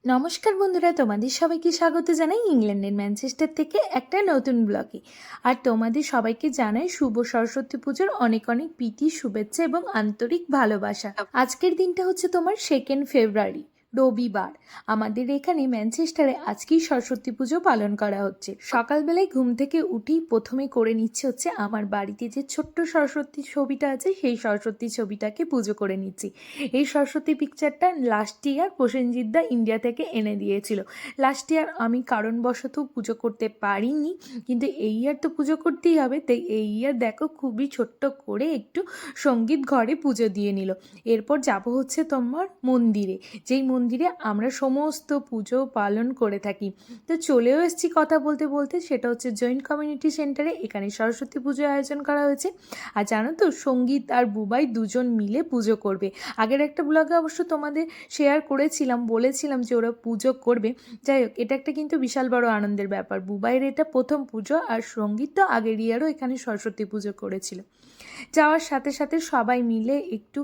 নমস্কার বন্ধুরা, তোমাদের সবাইকে স্বাগত জানাই ইংল্যান্ডের ম্যানচেস্টার থেকে একটা নতুন ব্লগে। আর তোমাদের সবাইকে জানাই শুভ সরস্বতী পুজোর অনেক অনেক প্রীতি, শুভেচ্ছা এবং আন্তরিক ভালোবাসা। আজকের দিনটা হচ্ছে তোমার 2 ফেব্রুয়ারি, রবিবার। আমাদের এখানে ম্যানচেস্টারে আজকেই সরস্বতী পুজো পালন করা হচ্ছে। সকালবেলায় ঘুম থেকে উঠেই প্রথমে করে নিচ্ছে হচ্ছে আমার বাড়িতে যে ছোট্ট সরস্বতী ছবিটা আছে সেই সরস্বতী ছবিটাকে পুজো করে নিচ্ছি। এই সরস্বতী পিকচারটা লাস্ট ইয়ার প্রসেনজিৎ দা ইন্ডিয়া থেকে এনে দিয়েছিল। লাস্ট ইয়ার আমি কারণবশত পুজো করতে পারিনি, কিন্তু এই ইয়ার তো পুজো করতেই হবে, তাই এই ইয়ার দেখো খুবই ছোট্ট করে একটু সঙ্গীত ঘরে পুজো দিয়ে নিল। এরপর যাব হচ্ছে তোমার মন্দিরে, যেই মন্দিরে আমরা সমস্ত পুজো পালন করে থাকি। তো চলেও এসেছি কথা বলতে বলতে, সেটা হচ্ছে জয়েন্ট কমিউনিটি সেন্টারে। এখানে সরস্বতী পুজোর আয়োজন করা হয়েছে। আর জানো তো, সঙ্গীত আর বুবাই দুজন মিলে পুজো করবে। আগের একটা ব্লগে অবশ্য তোমাদের শেয়ার করেছিলাম, বলেছিলাম যে ওরা পুজো করবে। যাই হোক, এটা একটা কিন্তু বিশাল বড় আনন্দের ব্যাপার। বুবাইয়ের এটা প্রথম পুজো, আর সঙ্গীত তো আগের ইয়ারও এখানে সরস্বতী পুজো করেছিল। যাওয়ার সাথে সাথে সবাই মিলে একটু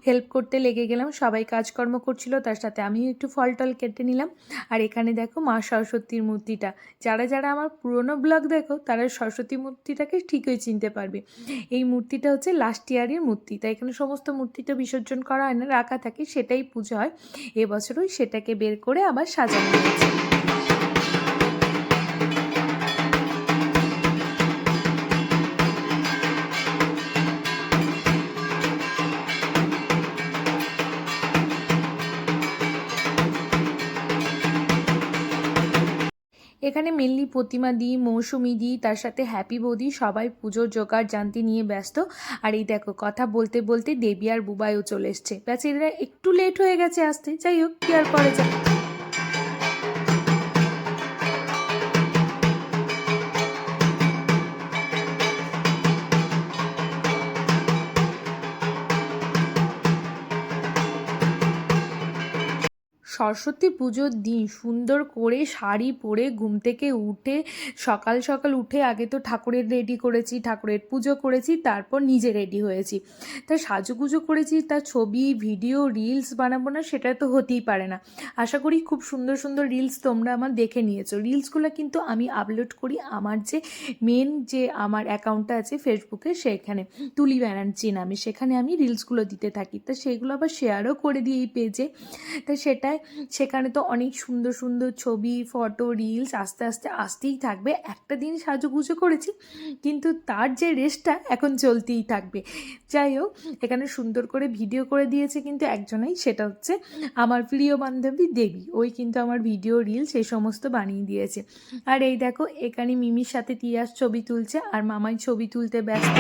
হেল্প করতে লেগে গেলাম। সবাই কাজকর্ম করছিল, তার সাথে আমিও একটু ফল টল কেটে নিলাম। আর এখানে দেখো মা সরস্বতীর মূর্তিটা, যারা যারা আমার পুরনো ব্লগ দেখো তারা সরস্বতী মূর্তিটাকে ঠিকই চিনতে পারবে। এই মূর্তিটা হচ্ছে লাস্ট ইয়ারের মূর্তি, তাই এখানে সমস্ত মূর্তিটা বিসর্জন করা হয় না, রাখা থাকে, সেটাই পুজো হয়। এবছরও সেটাকে বের করে আবার সাজানো হয়েছে। এখানে মেনলি প্রতিমা দি, মৌসুমি দি, তার সাথে হ্যাপি বৌদি সবাই পুজোর জোগাড় জানতি নিয়ে ব্যস্ত। আর এই দেখো কথা বলতে বলতে দেবী আর বুবাইও চলে এসছে। বেচারিরা একটু লেট হয়ে গেছে আসতে, যাই হোক কি আর করে যায়। সরস্বতী পুজোর দিন সুন্দর করে শাড়ি পরে ঘুম থেকে উঠে সকাল সকাল উঠে আগে তো ঠাকুরের রেডি করেছি, ঠাকুরের পুজো করেছি, তারপর নিজে রেডি হয়েছি। তা সাজুগুজো করেছি, তার ছবি ভিডিও রিলস বানাবো না সেটা তো হতেই পারে না। আশা করি খুব সুন্দর সুন্দর রিলস তোমরা আমার দেখে নিয়েছো। রিলসগুলো কিন্তু আমি আপলোড করি আমার যে মেন যে আমার অ্যাকাউন্টটা আছে ফেসবুকে, সেখানে তুলি ব্যানার্জি নামে, সেখানে আমি রিলসগুলো দিতে থাকি। তা সেগুলো আবার শেয়ারও করে দিই এই পেজে। তা সেখানে তো অনেক সুন্দর সুন্দর ছবি, ফটো, রিলস আস্তে আস্তে আসতেই থাকবে। একটা দিন সাজুগুজু করেছি, কিন্তু তার যে রেসটা এখন চলতেই থাকবে। যাই হোক, এখানে সুন্দর করে ভিডিও করে দিয়েছে কিন্তু একজনেই, সেটা হচ্ছে আমার প্রিয় বান্ধবী দেবী। ওই কিন্তু আমার ভিডিও, রিলস এই সমস্ত বানিয়ে দিয়েছে। আর এই দেখো এখানে মিমির সাথে তিয়াস ছবি তুলছে, আর মামাই ছবি তুলতে ব্যস্ত।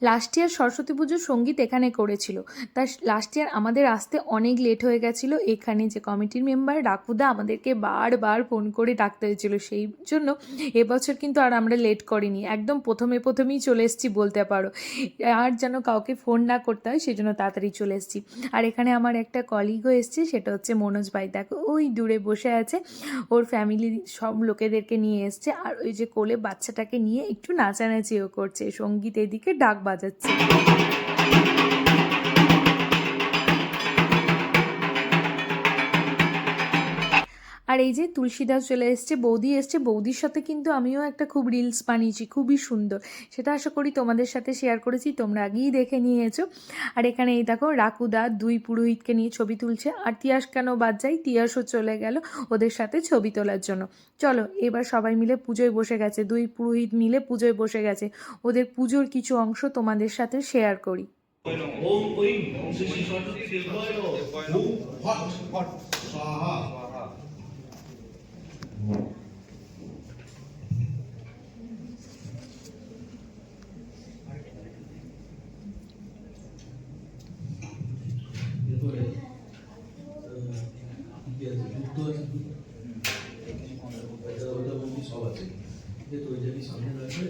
লাস্ট ইয়ার সরস্বতী পুজোর সঙ্গীত এখানে করেছিল। তার লাস্ট ইয়ার আমাদের আসতে অনেক লেট হয়ে গেছিলো। এখানে যে কমিটির মেম্বার রাকুদা আমাদেরকে বারবার ফোন করে ডাকতে হয়েছিল, সেই জন্য এবছর কিন্তু আর আমরা লেট করিনি, একদম প্রথমেই চলে এসেছি বলতে পারো। আর যেন কাউকে ফোন না করতে হয় সেই জন্য তাড়াতাড়ি চলে এসেছি। আর এখানে আমার একটা কলিগও এসছে, সেটা হচ্ছে মনোজ ভাই। দেখো ওই দূরে বসে আছে, ওর ফ্যামিলির সব লোকেদেরকে নিয়ে এসছে। আর ওই যে কোলে বাচ্চাটাকে নিয়ে একটু নাচানাচিও করছে, সঙ্গীত এদিকে ডাক বাজাচ্ছে। আর এই যে তুলসীদাস চলে এসছে, বৌদি এসছে, বৌদির সাথে কিন্তু আমিও একটা খুব রিলস বানিয়েছি, খুবই সুন্দর, সেটা আশা করি তোমাদের সাথে শেয়ার করেছি, তোমরা আগেই দেখে নিয়েছো। আর এখানে এই দেখো রাকুদা দুই পুরোহিতকে নিয়ে ছবি তুলছে, আর তিয়াস কেন বাদ যায়, তিয়াসও চলে গেল ওদের সাথে ছবি তোলার জন্য। চলো এবার সবাই মিলে পুজোয় বসে গেছে, দুই পুরোহিত মিলে পুজোয় বসে গেছে, ওদের পুজোর কিছু অংশ তোমাদের সাথে শেয়ার করি। ওম ঐং শ্রী শ্রী সরস্বতী দেবায় ওম হট হট স্বাহা। এরপরে সব আছে, যেহেতু ওই জায়গায় সামনে রাখবে,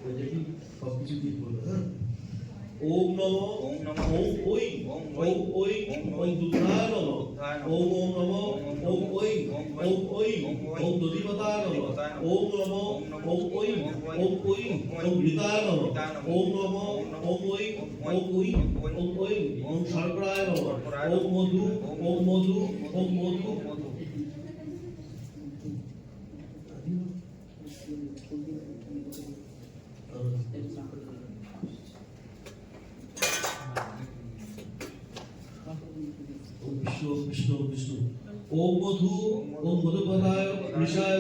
ওই জায়গায় সব কিছু দিয়ে বলবে। হ্যাঁ, ওম নমো ওম ওই ওম ওই ওম দুর্গায় নমো ওম নমো ওম ওই ওম ওই ওম দধিপতায় নমো ওম নমো ওম ওই ওম ওই ওম বিতায় নমো ওম নমো ওম ওই ওম ওই ওম ওই ওম শর্করায় নমো ওম মধু ওম মধু ওম মধু। विष्णु विष्णु विष्णु ओम मधु ओम मधुपदाय ऋषाय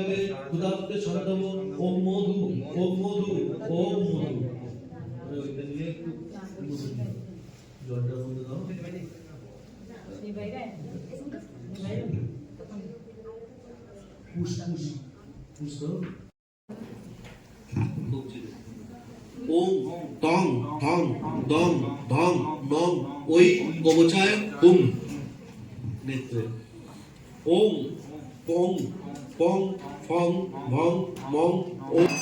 खुदाप्त छंदम ओम मधु ओम मधु ओम मधु। अरे ওইটা নিয়ে একটু জলটার মধ্যে দাও। পুশ পুশ পুশ দাও। ओम टंग ठंग दम धम नम ओई गोबचाय हुम नेत्रे ओम पोंग पोंग फंग भंग मं ओम।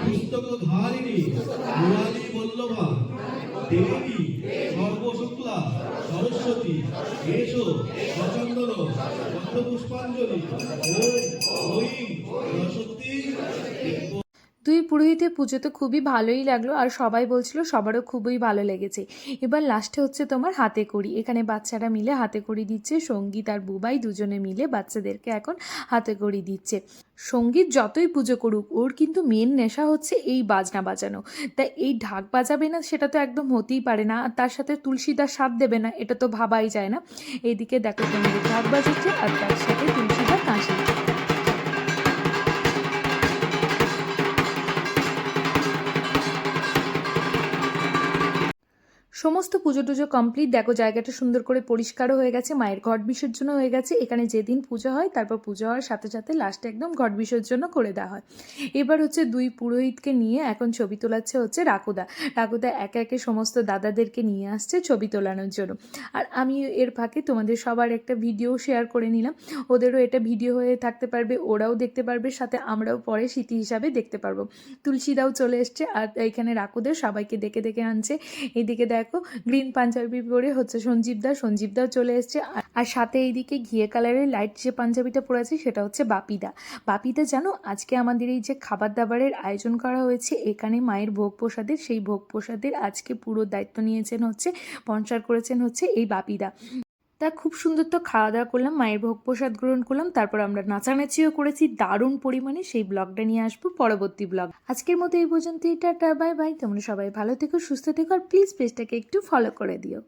পুস্তকধারিণী মুরালী বল্লভা দেবী সর্বশুক্লা সরস্বতী এসো সচন্দন পদ্মপুষ্পাঞ্জলি ওম ঐং সরস্বতী। দুই পুরোহিতের পুজো তো খুবই ভালোই লাগলো, আর সবাই বলছিল সবারও খুবই ভালো লেগেছে। এবার লাস্টে হচ্ছে তোমার হাতে কড়ি, এখানে বাচ্চারা মিলে হাতে কড়ি দিচ্ছে, সঙ্গীত আর বুবাই দুজনে মিলে বাচ্চাদেরকে এখন হাতে কড়ি দিচ্ছে। সঙ্গীত যতই পুজো করুক, ওর কিন্তু মেন নেশা হচ্ছে এই বাজনা বাজানো, তাই এই ঢাক বাজাবে না সেটা তো একদম হতেই পারে না, আর তার সাথে তুলসীদার সাথ দেবে না এটা তো ভাবাই যায় না। এইদিকে দেখো সঙ্গীত ঢাক বাজাচ্ছে আর তার সাথে তুলসীদার কাশি। সমস্ত পুজো টুজো কমপ্লিট, দেখো জায়গাটা সুন্দর করে পরিষ্কারও হয়ে গেছে, মায়ের ঘট বিসর্জন হয়ে গেছে। এখানে যেদিন পুজো হয় তারপর পুজো হওয়ার সাথে সাথে লাস্টে একদম ঘট বিসর্জনও করে দেওয়া হয়। এবার হচ্ছে দুই পুরোহিতকে নিয়ে এখন ছবি তোলাচ্ছে হচ্ছে রাকুদা। রাকুদা একে একে সমস্ত দাদাদেরকে নিয়ে আসছে ছবি তোলানোর জন্য। আর আমি এর ফাঁকে তোমাদের সবার একটা ভিডিও শেয়ার করে নিলাম, ওদেরও এটা ভিডিও হয়ে থাকতে পারবে, ওরাও দেখতে পারবে, সাথে আমরাও পরে স্মৃতি হিসাবে দেখতে পারবো। তুলসীদাও চলে এসছে, আর এখানে রাকুদের সবাইকে দেখে দেখে আনছে। এইদিকে দেখো গ্রিন পাঞ্জাবি পরে হচ্ছে সঞ্জীবদাও চলে এসছে, আর সাথে এইদিকে ঘিয়ে কালারের লাইট যে পাঞ্জাবিটা পরে আছে সেটা হচ্ছে বাপিদা জানো আজকে আমাদের এই যে খাবার দাবারের আয়োজন করা হয়েছে এখানে মায়ের ভোগ প্রসাদের, সেই ভোগ প্রসাদের আজকে পুরো দায়িত্ব নিয়েছেন হচ্ছে, স্পন্সর করেছেন হচ্ছে এই বাপিদা। তা খুব সুন্দর তো খাওয়া দাওয়া করলাম, মায়ের ভোগ প্রসাদ গ্রহণ করলাম, তারপর আমরা নাচানাচিও করেছি দারুণ পরিমাণে। সেই ব্লগটা নিয়ে আসবো পরবর্তী ব্লগ। আজকের মতো এই পর্যন্তই, টাটা বাই বাই। তোমরা সবাই ভালো থেকো, সুস্থ থেকো, আর প্লিজ পেজটাকে একটু ফলো করে দিও।